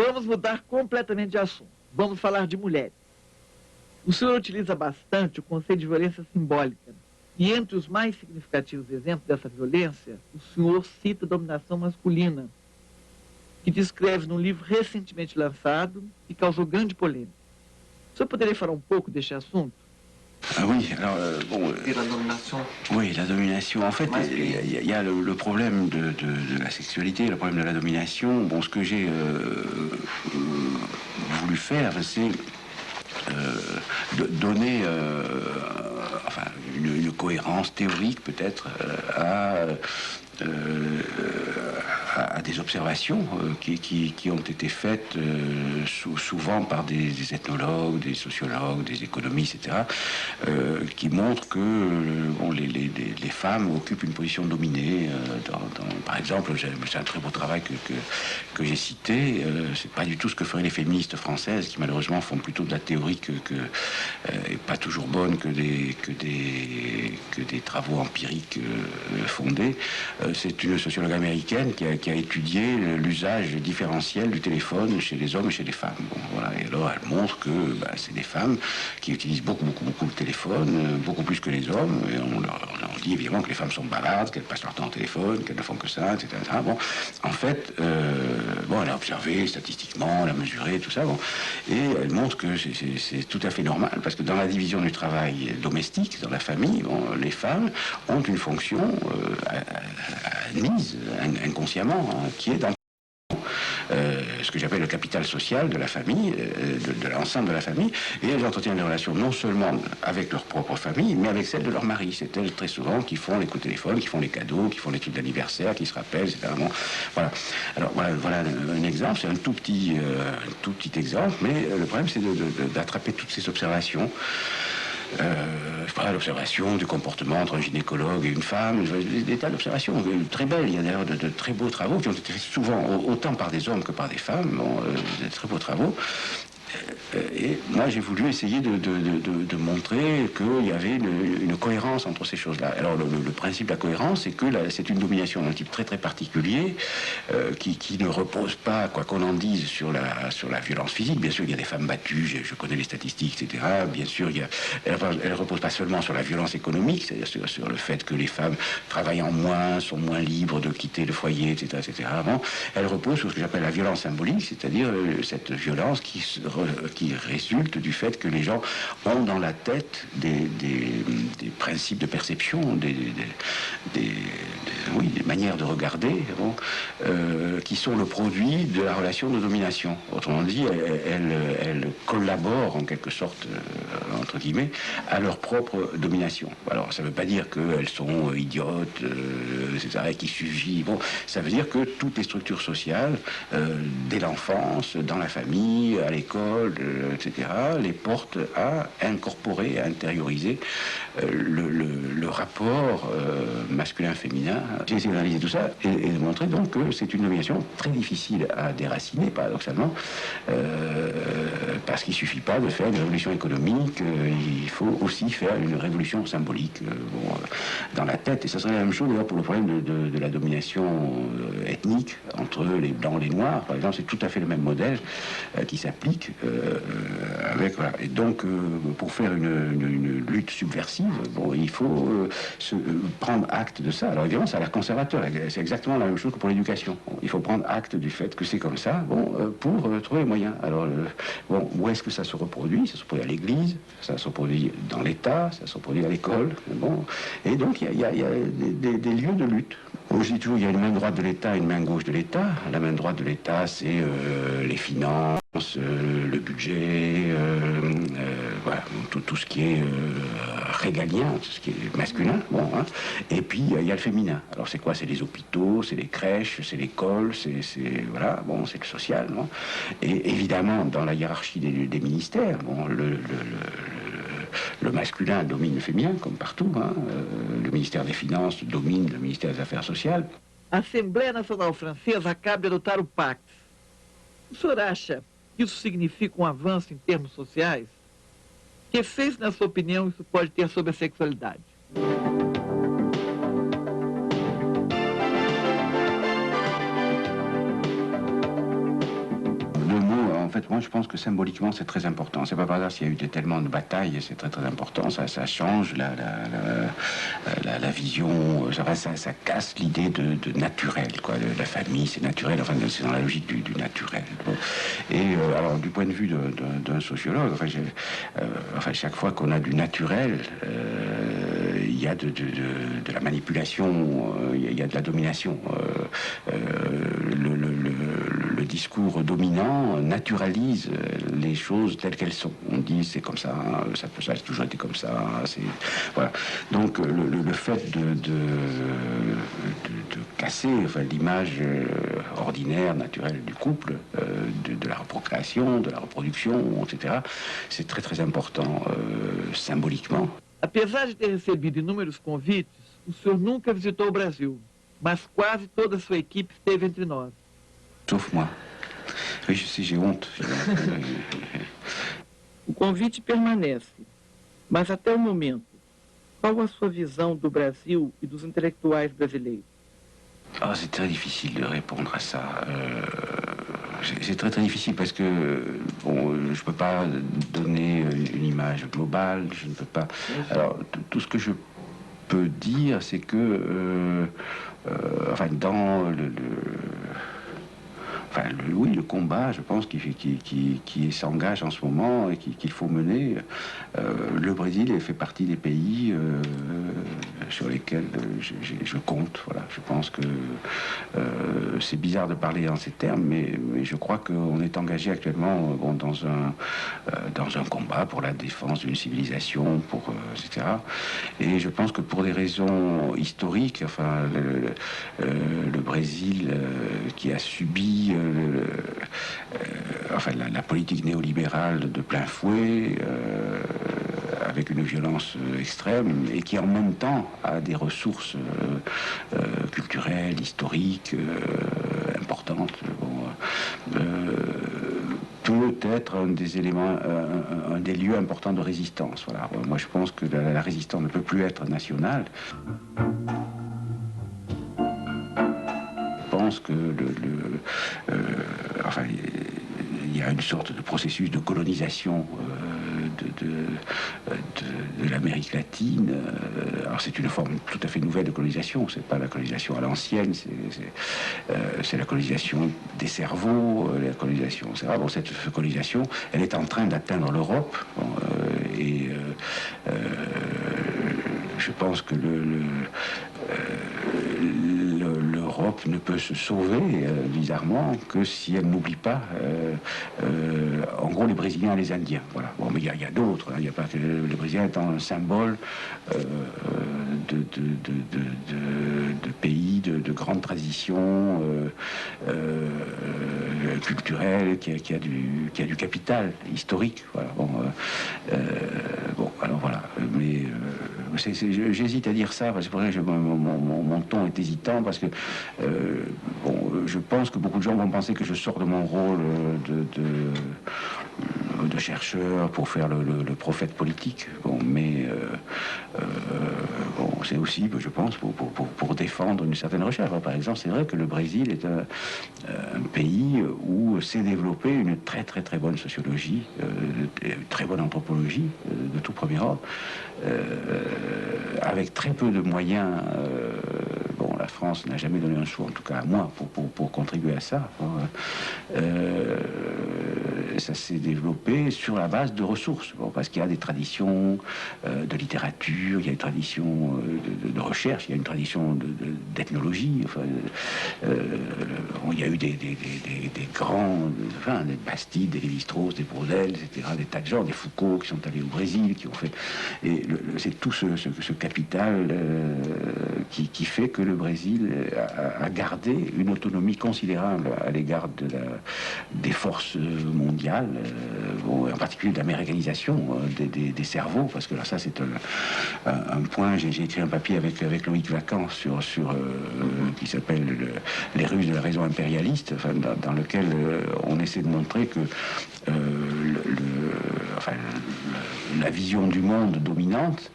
Vamos mudar completamente de assunto. Vamos falar de mulheres. O senhor utiliza bastante o conceito de violência simbólica. E entre os mais significativos exemplos dessa violência, o senhor cita a dominação masculina, que descreve num livro recentemente lançado e causou grande polêmica. O senhor poderia falar um pouco deste assunto? Ah oui, alors bon. Et la domination? Oui, la domination. En fait, il y a le problème de la sexualité, le problème de la domination. Bon, ce que j'ai voulu faire, c'est donner enfin, une cohérence théorique peut-être à des observations qui ont été faites souvent par des ethnologues, des sociologues, des économistes, etc., qui montrent que bon, les femmes occupent une position dominée. Par exemple, c'est un très beau travail que j'ai cité. C'est pas du tout ce que feraient les féministes françaises, qui malheureusement font plutôt de la théorie et pas toujours bonne que des travaux empiriques fondés. C'est une sociologue américaine qui a étudié l'usage différentiel du téléphone chez les hommes et chez les femmes. Bon, voilà. Et alors elle montre que c'est des femmes qui utilisent beaucoup le téléphone, beaucoup plus que les hommes. Et on leur dit évidemment que les femmes sont bavardes, qu'elles passent leur temps au téléphone, qu'elles ne font que ça, etc. Bon, en fait, elle a observé statistiquement, elle a mesuré, tout ça. Bon, et elle montre que c'est tout à fait normal, parce que dans la division du travail domestique, dans la famille, bon, les femmes ont une fonction admise inconsciemment, qui est dans ce que j'appelle le capital social de la famille, de l'ensemble de la famille, et elles entretiennent des relations non seulement avec leur propre famille, mais avec celle de leur mari. C'est elles très souvent qui font les coups de téléphone, qui font les cadeaux, qui font les trucs d'anniversaire, qui se rappellent, etc. Bon, voilà. Alors voilà un exemple, c'est un tout petit exemple, mais le problème c'est d'attraper toutes ces observations. L'observation du comportement entre un gynécologue et une femme, des tas d'observations très belles. Il y a d'ailleurs de très beaux travaux qui ont été faits souvent autant par des hommes que par des femmes, des très beaux travaux. Et moi, j'ai voulu essayer de montrer qu'il y avait une cohérence entre ces choses-là. Alors, le principe de la cohérence, c'est que c'est une domination d'un type très très particulier qui ne repose pas, quoi qu'on en dise, sur la violence physique. Bien sûr, il y a des femmes battues, je connais les statistiques, etc. Bien sûr, elle ne repose pas seulement sur la violence économique, c'est-à-dire sur le fait que les femmes travaillant moins, sont moins libres de quitter le foyer, etc. etc. Bon, elle repose sur ce que j'appelle la violence symbolique, c'est-à-dire cette violence qui résulte du fait que les gens ont dans la tête des principes de perception, des manières de regarder, bon, qui sont le produit de la relation de domination. Autrement dit, elles collaborent en quelque sorte, entre guillemets, à leur propre domination. Alors, ça ne veut pas dire qu'elles sont idiotes, etc., et qu'il suffit. Bon, ça veut dire que toutes les structures sociales, dès l'enfance, dans la famille, à l'école, etc., les portent à incorporer, à intérioriser le rapport masculin-féminin. J'ai essayé d'analyser tout ça et de montrer donc que c'est une domination très difficile à déraciner, paradoxalement, parce qu'il ne suffit pas de faire une révolution économique, il faut aussi faire une révolution symbolique dans la tête. Et ça serait la même chose d'ailleurs pour le problème de la domination ethnique entre les blancs et les noirs. Par exemple, c'est tout à fait le même modèle qui s'applique avec, voilà. Et donc, pour faire une lutte subversive, bon, il faut prendre acte de ça. Alors évidemment, ça a l'air conservateur. C'est exactement la même chose que pour l'éducation. Il faut prendre acte du fait que c'est comme ça, pour trouver les moyens. Alors, où est-ce que ça se reproduit? Ça se reproduit à l'église, ça se reproduit dans l'État, ça se reproduit à l'école. Bon. Et donc, il y a des lieux de lutte. Je dis toujours, il y a une main droite de l'État et une main gauche de l'État. La main droite de l'État, c'est les finances, le budget, voilà, tout ce qui est régalien, tout ce qui est masculin. Bon, hein. Et puis, il y a le féminin. Alors, c'est quoi? C'est les hôpitaux, c'est les crèches, c'est l'école, voilà, bon, c'est le social. Bon. Et évidemment, dans la hiérarchie des ministères, bon, le masculin domine le féminin, comme partout. Hein. Le ministère des Finances domine le ministère des Affaires sociales. A Assembleia Nacional Francesa acaba de adotar o Pax. O senhor acha que isso significa avanço em termos sociais? Que efeitos, na sua opinião, isso pode ter sobre a sexualidade? moi je pense que symboliquement c'est très important. C'est pas par hasard s'il y a eu tellement de batailles, c'est très très important. Ça change la vision, ça casse l'idée de naturel, quoi. La famille c'est naturel, enfin c'est dans la logique du naturel. Et alors du point de vue d'un sociologue, chaque fois qu'on a du naturel, il y a de la manipulation, il y a de la domination. Le discours dominant naturalise les choses telles qu'elles sont. On dit c'est comme ça, ça a toujours été comme ça. Voilà. Donc le fait de casser l'image ordinaire, naturelle du couple, de la procréation, de la reproduction, etc., c'est très très important symboliquement. Apesar de ter recebido inúmeros convites, o senhor nunca visitou o Brasil, mas quase toda a sua equipe esteve entre nós. Sauf moi. Oui, je sais, j'ai honte. O convite permanece, mas até o momento, qual a sua visão do Brasil e dos intelectuais brasileiros? Ah, c'est très difficile de répondre à ça. C'est très très difficile parce que bon, je peux pas donner une image globale, je ne peux pas. Alors tout ce que je peux dire, c'est que dans le combat, je pense, qui s'engage en ce moment et qu'il faut mener. Le Brésil fait partie des pays sur lesquels je compte. Voilà, je pense que c'est bizarre de parler en ces termes, mais je crois qu'on est engagé actuellement dans un combat pour la défense d'une civilisation, etc. Et je pense que pour des raisons historiques, le Brésil qui a subi la politique néolibérale de plein fouet, avec une violence extrême, et qui en même temps a des ressources culturelles, historiques importantes, peut être un des éléments, un des lieux importants de résistance. Voilà. Moi, je pense que la résistance ne peut plus être nationale. Je pense que il y a une sorte de processus de colonisation de l'Amérique latine. Alors c'est une forme tout à fait nouvelle de colonisation, c'est pas la colonisation à l'ancienne, c'est la colonisation des cerveaux, la colonisation, etc. Bon, cette colonisation, elle est en train d'atteindre l'Europe, je pense que l'Europe ne peut se sauver, bizarrement, que si elle n'oublie pas, en gros, les Brésiliens et les Indiens. Voilà. Bon, mais il y a d'autres. Il n'y a pas que le Brésilien étant un symbole de pays de grande tradition culturelle, qui a du capital historique. Voilà. Alors voilà. Mais j'hésite à dire ça, parce que mon ton est hésitant, parce que je pense que beaucoup de gens vont penser que je sors de mon rôle de chercheur pour faire le prophète politique. C'est aussi, je pense, pour défendre une certaine recherche. Alors, par exemple, c'est vrai que le Brésil est un pays où s'est développée une très très très bonne sociologie, très bonne anthropologie de tout premier ordre, avec très peu de moyens. La France n'a jamais donné un sou, en tout cas à moi, pour contribuer à ça. Ça s'est développé sur la base de ressources, parce qu'il y a des traditions de littérature, il y a des traditions de recherche, il y a une tradition d'ethnologie. Il y a eu des grands, des Bastide, des Lévi-Strauss, des Braudel, etc., des tas de gens, des Foucault qui sont allés au Brésil, qui ont fait. Et c'est tout ce capital qui fait que le Brésil a gardé une autonomie considérable à l'égard des forces mondiales, en particulier de l'américanisation des cerveaux, parce que là, ça c'est un point. J'ai écrit un papier avec Loïc Vacan qui s'appelle Les Russes de la raison impérialiste, dans lequel on essaie de montrer que enfin, la vision du monde dominante,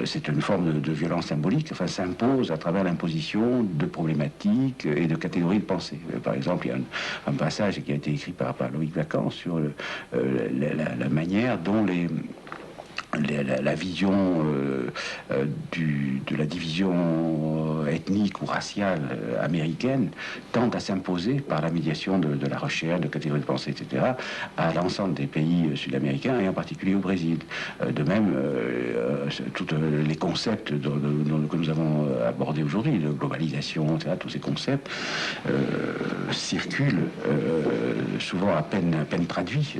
c'est une forme de violence symbolique, enfin, s'impose à travers l'imposition de problématiques et de catégories de pensée. Par exemple, il y a un passage qui a été écrit par Loïc Lacan sur la manière dont la vision de la division ethnique ou raciale américaine tente à s'imposer par la médiation de la recherche, de catégories de pensée, etc., à l'ensemble des pays sud-américains et en particulier au Brésil. De même, tous les concepts que nous avons abordés aujourd'hui, de globalisation, etc., tous ces concepts circulent souvent à peine traduits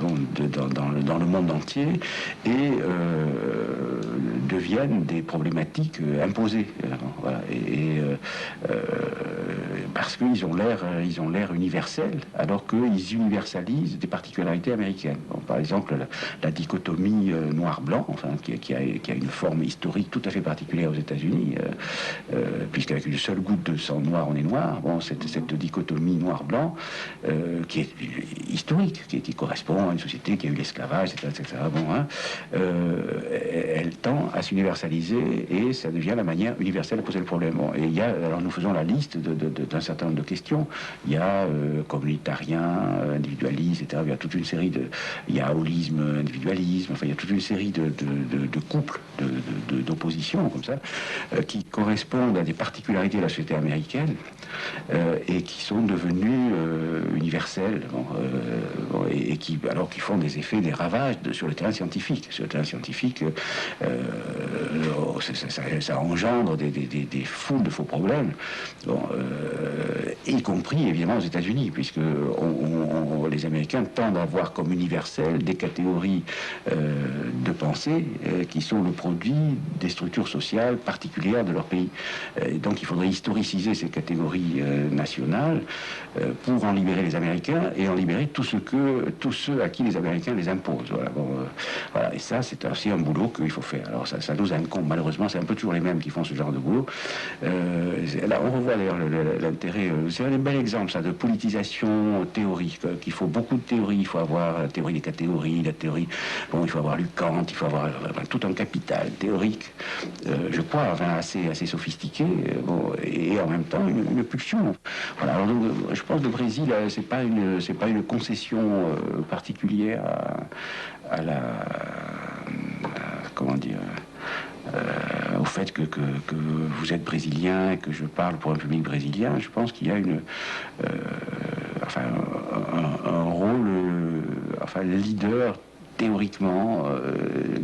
dans le monde entier et deviennent des problématiques imposées, voilà, parce qu'ils ont l'air universels, alors qu'ils universalisent des particularités américaines. Bon, par exemple, la dichotomie noir-blanc, enfin, qui a une forme historique tout à fait particulière aux États-Unis, puisqu'avec une seule goutte de sang noir, on est noir. Bon, cette dichotomie noir-blanc, qui est historique, qui correspond à une société qui a eu l'esclavage, etc. Bon, hein, elle tend à s'universaliser et ça devient la manière universelle de poser le problème. Bon, et alors nous faisons la liste d'un certain nombre de questions. Il y a communautarien, individualisme, etc. Il y a toute une série il y a holisme, individualisme, enfin il y a toute une série de couples, d'oppositions comme ça, qui correspondent à des particularités de la société américaine et qui sont devenues universelles, et qui font des effets, des ravages sur le terrain scientifique. Sur le terrain scientifique, ça engendre des foules de faux problèmes, y compris évidemment aux États-Unis, puisque les Américains tendent à voir comme universelles des catégories de pensée qui sont le produit des structures sociales particulières de leur pays. Donc il faudrait historiciser ces catégories nationales pour en libérer les Américains et en libérer tous ceux à qui les Américains les imposent. Voilà, voilà. Et ça, c'est aussi un boulot qu'il faut faire. Alors ça nous incombe. Malheureusement, c'est un peu toujours les mêmes qui font ce genre de boulot. Là, on revoit d'ailleurs l'intérêt. C'est un bel exemple, ça, de politisation théorique. Qu'il faut beaucoup de théories. Il faut avoir la théorie des catégories, la théorie. Bon, il faut avoir lu Kant. Il faut avoir tout un capital théorique. Je crois, enfin, assez sophistiqué. Bon, et en même temps une pulsion. Voilà. Alors donc, je pense que le Brésil, c'est pas une concession particulière comment dire, au fait que vous êtes brésilien et que je parle pour un public brésilien. Je pense qu'il y a un rôle, leader théoriquement,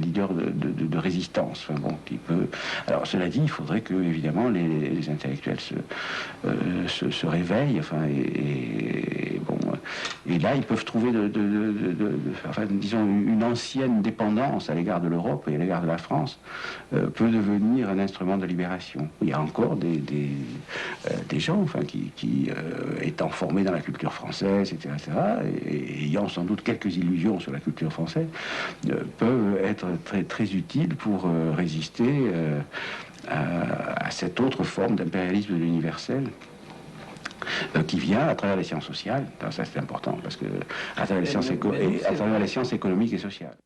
leader de résistance. Enfin, bon, qui peut... Alors cela dit, il faudrait que évidemment les intellectuels se réveillent, et là ils peuvent trouver disons une ancienne dépendance à l'égard de l'Europe et à l'égard de la France peut devenir un instrument de libération. Il y a encore des gens qui étant formés dans la culture française, etc., et ayant sans doute quelques illusions sur la culture française, peuvent être très, très utiles pour résister à cette autre forme d'impérialisme de l'universel qui vient à travers les sciences sociales. Alors ça, c'est important, parce que à travers les sciences économiques et sociales.